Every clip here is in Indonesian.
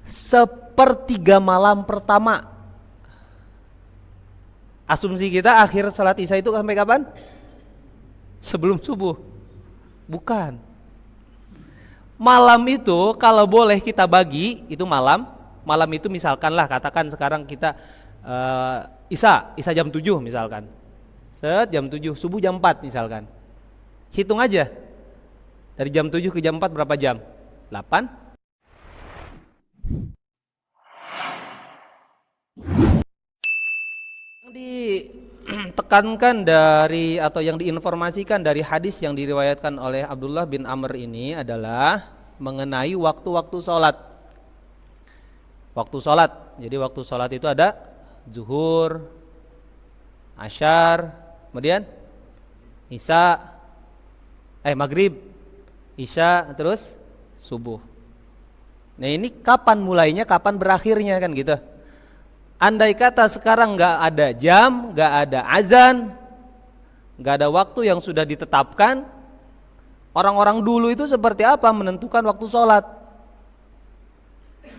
sepertiga malam pertama. Asumsi kita akhir salat isya itu sampai kapan? Sebelum subuh. Bukan. Malam itu kalau boleh kita bagi, itu malam. Malam itu misalkanlah, katakan sekarang kita isya jam 7 misalkan. Jam 7, subuh jam 4 misalkan. Hitung aja. Dari jam 7 ke jam 4 berapa jam? 8. Ditekankan dari atau yang diinformasikan dari hadis yang diriwayatkan oleh Abdullah bin Amr ini adalah mengenai waktu-waktu sholat. Waktu sholat. Jadi waktu sholat itu ada zuhur, asyar, kemudian isya, maghrib, isya, terus subuh. Nah ini kapan mulainya, kapan berakhirnya kan gitu. Andai kata sekarang nggak ada jam, nggak ada azan, nggak ada waktu yang sudah ditetapkan, orang-orang dulu itu seperti apa menentukan waktu sholat?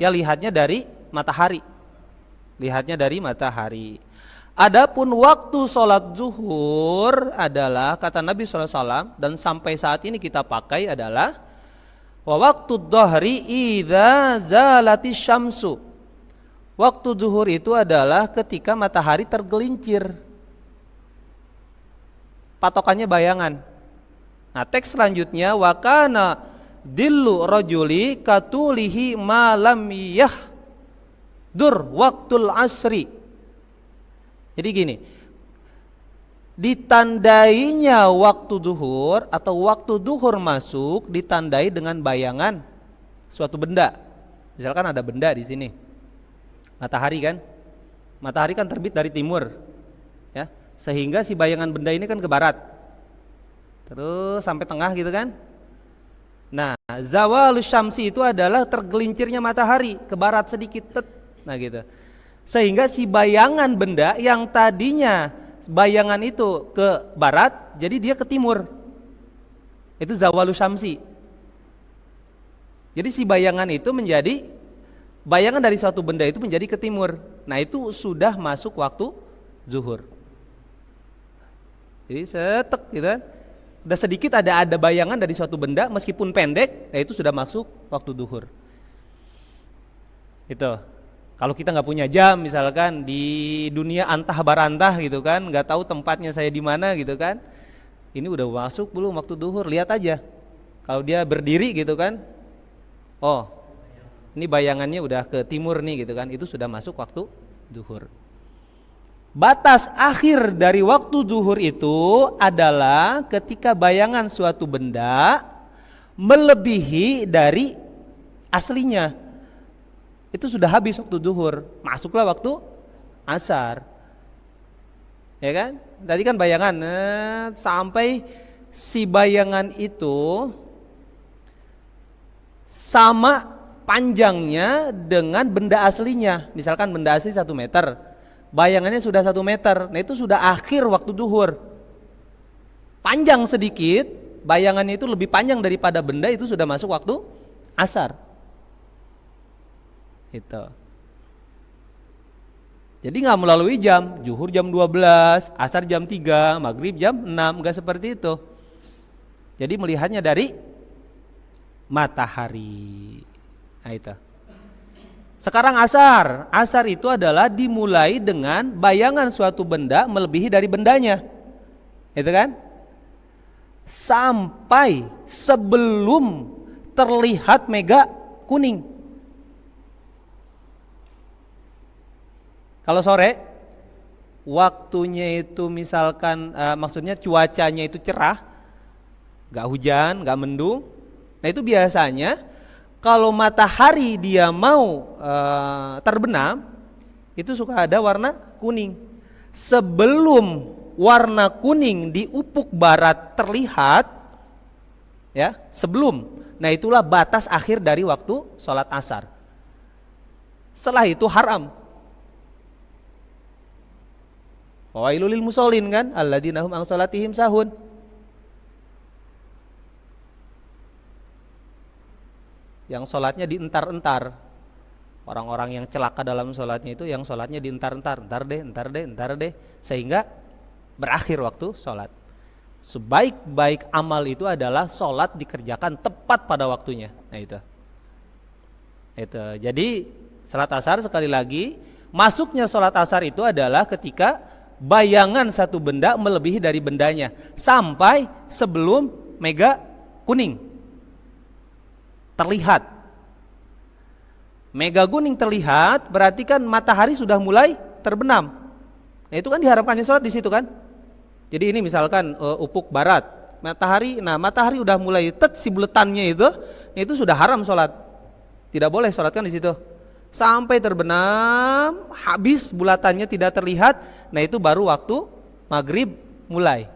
Ya lihatnya dari matahari. Lihatnya dari matahari. Adapun waktu sholat zuhur adalah kata Nabi SAW dan sampai saat ini kita pakai adalah waktu dhuhri idza zalatis syamsu. Waktu zuhur itu adalah ketika matahari tergelincir. Patokannya bayangan. Nah, teks selanjutnya wa kana dillu rajuli katulihi ma lam yahdur waqtul asri. Jadi gini, ditandainya waktu zuhur atau waktu zuhur masuk ditandai dengan bayangan suatu benda. Misalkan ada benda di sini. Matahari kan terbit dari timur, ya, sehingga si bayangan benda ini kan ke barat, terus sampai tengah gitu kan. Nah, zawalus syamsi itu adalah tergelincirnya matahari ke barat sedikit, nah gitu, sehingga si bayangan benda yang tadinya bayangan itu ke barat, jadi dia ke timur, itu zawalus syamsi. Jadi si bayangan itu menjadi bayangan dari suatu benda itu menjadi ke timur. Nah itu sudah masuk waktu zuhur. Jadi setek gitu kan. Udah sedikit ada bayangan dari suatu benda meskipun pendek, nah itu sudah masuk waktu zuhur. Itu. Kalau kita nggak punya jam misalkan di dunia antah barantah gitu kan, nggak tahu tempatnya saya di mana gitu kan. Ini udah masuk belum waktu zuhur? Lihat aja. Kalau dia berdiri gitu kan. Oh, ini bayangannya udah ke timur nih gitu kan, itu sudah masuk waktu zuhur. Batas akhir dari waktu zuhur itu adalah ketika bayangan suatu benda melebihi dari aslinya. Itu sudah habis waktu zuhur, masuklah waktu asar. Ya kan? Tadi kan bayangan sampai si bayangan itu sama panjangnya dengan benda aslinya. Misalkan benda asli 1 meter, bayangannya sudah 1 meter, nah itu sudah akhir waktu duhur. Panjang sedikit, bayangannya itu lebih panjang daripada benda, itu sudah masuk waktu asar. Itu. Jadi gak melalui jam, zuhur jam 12, asar jam 3, maghrib jam 6, gak seperti itu. Jadi melihatnya dari matahari. Nah itu. Sekarang asar. Asar itu adalah dimulai dengan bayangan suatu benda melebihi dari bendanya. Itu kan? Sampai sebelum terlihat mega kuning. Kalau sore waktunya itu misalkan maksudnya cuacanya itu cerah, gak hujan, gak mendung. Nah itu biasanya kalau matahari dia mau terbenam, itu suka ada warna kuning. Sebelum warna kuning di ufuk barat terlihat, ya sebelum, nah itulah batas akhir dari waktu sholat asar. Setelah itu haram. Wailul lil musallin kan, alladzina hum an sholatihim sahun. yang sholatnya dientar-entar. Orang-orang yang celaka dalam sholatnya itu yang sholatnya dientar-entar, entar deh, sehingga berakhir waktu sholat. Sebaik-baik amal itu adalah sholat dikerjakan tepat pada waktunya. Nah itu. Jadi sholat asar sekali lagi, masuknya sholat asar itu adalah ketika bayangan satu benda melebihi dari bendanya sampai sebelum mega kuning terlihat. Mega kuning terlihat berarti kan matahari sudah mulai terbenam. Nah itu kan diharapkannya sholat di situ kan. Jadi ini misalkan ufuk barat, matahari udah mulai si buletannya itu sudah haram sholat. Tidak boleh sholat kan di situ. Sampai terbenam, habis bulatannya tidak terlihat, nah itu baru waktu maghrib mulai.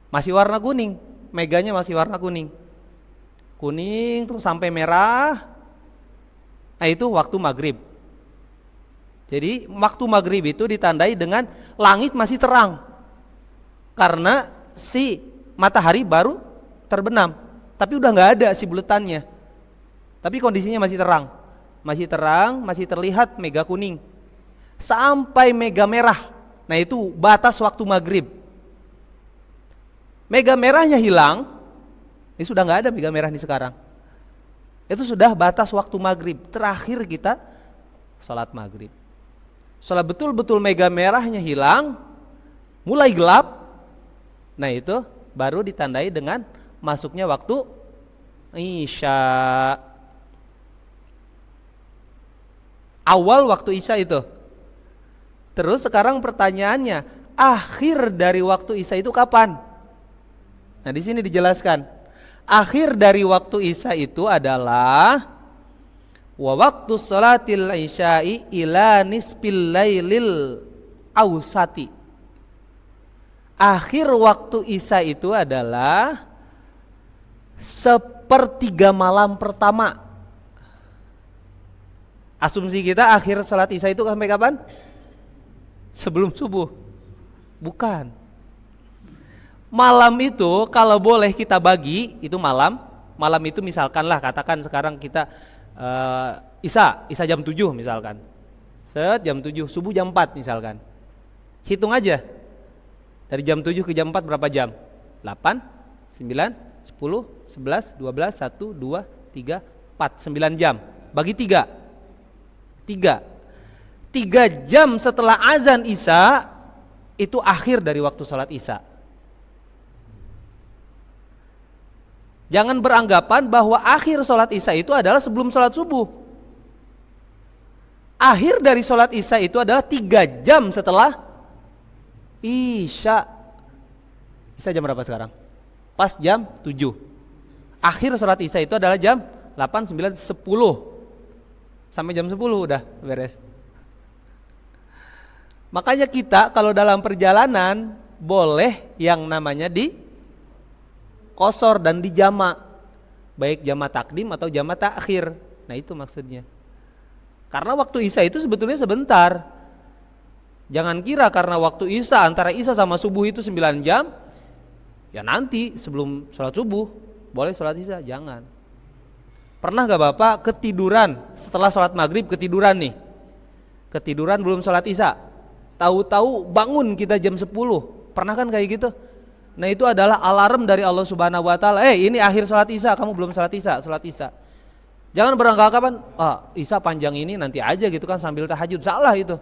Masih warna kuning, meganya masih warna kuning. Kuning terus sampai merah. Nah itu waktu maghrib. Jadi waktu maghrib itu ditandai dengan langit masih terang, karena si matahari baru terbenam, tapi udah nggak ada si bulatannya, tapi kondisinya masih terang, masih terlihat mega kuning sampai mega merah. Nah itu batas waktu maghrib. Mega merahnya hilang, ini sudah nggak ada mega merah nih sekarang. Itu sudah batas waktu maghrib. Terakhir kita sholat maghrib. Sholat betul-betul mega merahnya hilang, mulai gelap. Nah itu baru ditandai dengan masuknya waktu Isya. Awal waktu Isya itu. Terus sekarang pertanyaannya, akhir dari waktu Isya itu kapan? Nah di sini dijelaskan. Akhir dari waktu Isya itu adalah wa waktu sholatil isya'i ila nisfil lailil awsati. Akhir waktu Isya itu adalah sepertiga malam pertama. Asumsi kita akhir sholat Isya itu sampai kapan? Sebelum subuh. Bukan. Malam itu kalau boleh kita bagi, itu malam itu misalkanlah katakan sekarang kita Isya jam 7 misalkan. Jam 7, subuh jam 4 misalkan. Hitung aja. Dari jam 7 ke jam 4 berapa jam? 8, 9, 10, 11, 12, 1, 2, 3, 4, 9 jam. Bagi 3. 3 jam setelah azan Isya itu akhir dari waktu sholat Isya. Jangan beranggapan bahwa akhir sholat Isya itu adalah sebelum sholat subuh. Akhir dari sholat Isya itu adalah 3 jam setelah Isya. Isya jam berapa sekarang? Pas jam 7. Akhir sholat Isya itu adalah jam 8, 9, 10. Sampai jam 10 udah beres. Makanya kita kalau dalam perjalanan boleh yang namanya di qosor dan dijama, baik jama takdim atau jama takhir. Nah itu maksudnya. Karena waktu Isya itu sebetulnya sebentar. Jangan kira karena waktu Isya antara Isya sama subuh itu 9 jam, ya nanti sebelum sholat subuh boleh sholat Isya. Jangan. Pernah gak Bapak ketiduran setelah sholat maghrib, ketiduran nih, ketiduran belum sholat Isya, tahu-tahu bangun kita jam 10. Pernah kan kayak gitu? Nah itu adalah alarm dari Allah Subhanahu Wa Taala. Ini akhir sholat Isya, kamu belum sholat Isya, sholat Isya. Jangan beranggapan Isya panjang ini nanti aja gitu kan sambil tahajud. Salah itu.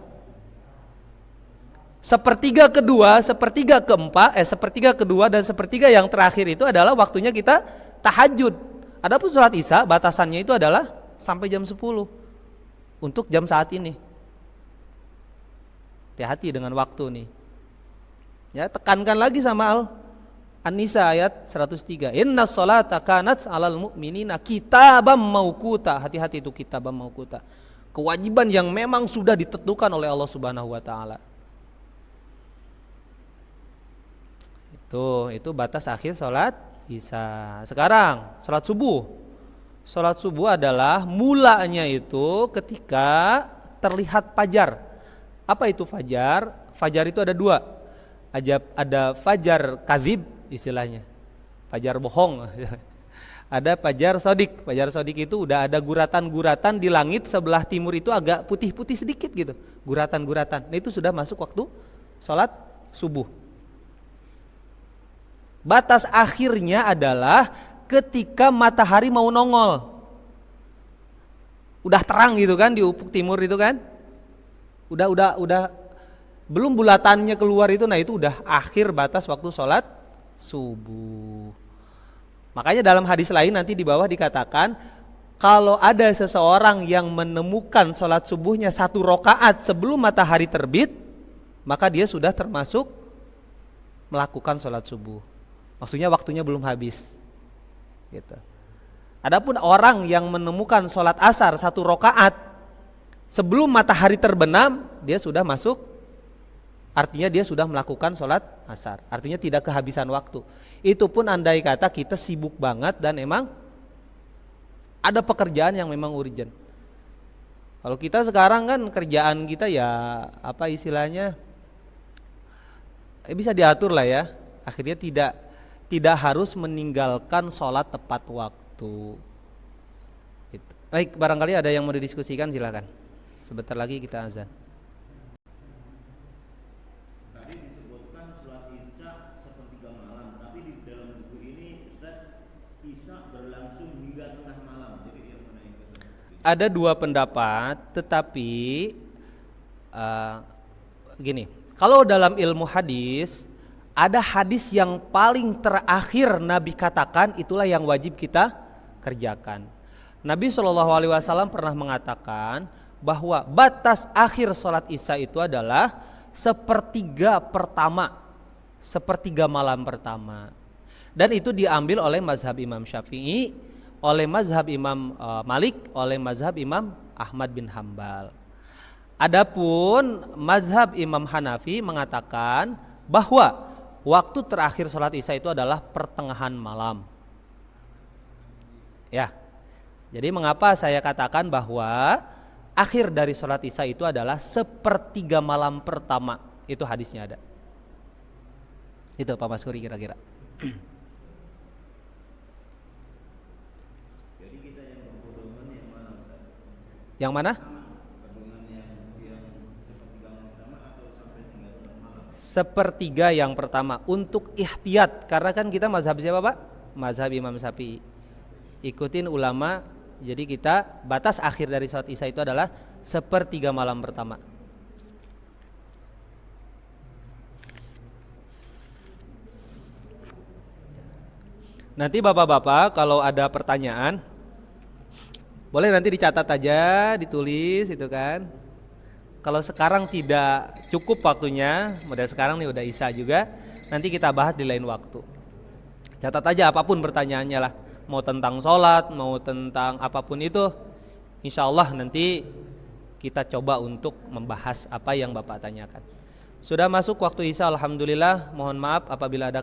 Sepertiga kedua, sepertiga keempat, sepertiga kedua dan sepertiga yang terakhir itu adalah waktunya kita tahajud. Adapun sholat Isya batasannya itu adalah sampai jam 10 untuk jam saat ini. Hati-hati dengan waktu nih. Ya, tekankan lagi sama An-Nisa ayat 103. Innas sholata kanat 'alal mu'minina kitaban mauquta. Hati-hati itu kitaban mauquta. Kewajiban yang memang sudah ditentukan oleh Allah Subhanahu wa taala. Itu batas akhir sholat Isya. Sekarang sholat subuh. Sholat subuh adalah mulanya itu ketika terlihat fajar. Apa itu fajar? Fajar itu ada 2. Ada fajar kadzib istilahnya, fajar bohong. ada fajar sodik. Fajar sodik itu udah ada guratan-guratan di langit sebelah timur itu agak putih-putih sedikit gitu, guratan-guratan. Nah itu sudah masuk waktu sholat subuh. Batas akhirnya adalah ketika matahari mau nongol. Udah terang gitu kan di ufuk timur itu kan. Udah belum bulatannya keluar itu, nah itu udah akhir batas waktu sholat subuh. Makanya dalam hadis lain nanti di bawah dikatakan kalau ada seseorang yang menemukan sholat subuhnya 1 rakaat sebelum matahari terbit, maka dia sudah termasuk melakukan sholat subuh. Maksudnya waktunya belum habis gitu. Adapun orang yang menemukan sholat asar 1 rakaat sebelum matahari terbenam, dia sudah masuk, artinya dia sudah melakukan sholat asar, artinya tidak kehabisan waktu. Itu pun andai kata kita sibuk banget dan emang ada pekerjaan yang memang urgent. Kalau kita sekarang kan kerjaan kita ya apa istilahnya, bisa diatur lah ya. Akhirnya tidak harus meninggalkan sholat tepat waktu. Baik, barangkali ada yang mau didiskusikan, silakan. Sebentar lagi kita azan. Tadi disebutkan sholat isya sepertiga malam, tapi di dalam buku ini Ustaz, isya berlangsung hingga tengah malam. Jadi yang mana yang betul? Ada 2 pendapat, tetapi gini, kalau dalam ilmu hadis ada hadis yang paling terakhir Nabi katakan, itulah yang wajib kita kerjakan. Nabi SAW pernah mengatakan bahwa batas akhir sholat isya itu adalah sepertiga malam pertama. Dan itu diambil oleh mazhab Imam Syafi'i, oleh mazhab Imam Malik, oleh mazhab Imam Ahmad bin Hambal. Adapun mazhab Imam Hanafi mengatakan bahwa waktu terakhir sholat isya itu adalah pertengahan malam. Ya, jadi mengapa saya katakan bahwa akhir dari sholat isya itu adalah sepertiga malam pertama, itu hadisnya ada. Itu Pak Maskuri kira-kira. Jadi kita yang berpedoman yang mana Ustaz? Yang mana? Pedoman yang sepertiga malam pertama atau sampai tinggal malam? Sepertiga yang pertama untuk ihtiyat, karena kan kita mazhab siapa Pak? Mazhab Imam Syafi'i. Ikutin ulama, jadi kita batas akhir dari sholat isya itu adalah sepertiga malam pertama. Nanti bapak-bapak kalau ada pertanyaan boleh nanti dicatat aja, ditulis itu kan. Kalau sekarang tidak cukup waktunya, model sekarang nih udah isya juga, nanti kita bahas di lain waktu. Catat aja apapun pertanyaannya lah, mau tentang sholat, mau tentang apapun itu, insya Allah nanti kita coba untuk membahas apa yang bapak tanyakan. Sudah masuk waktu isya, alhamdulillah. Mohon maaf apabila ada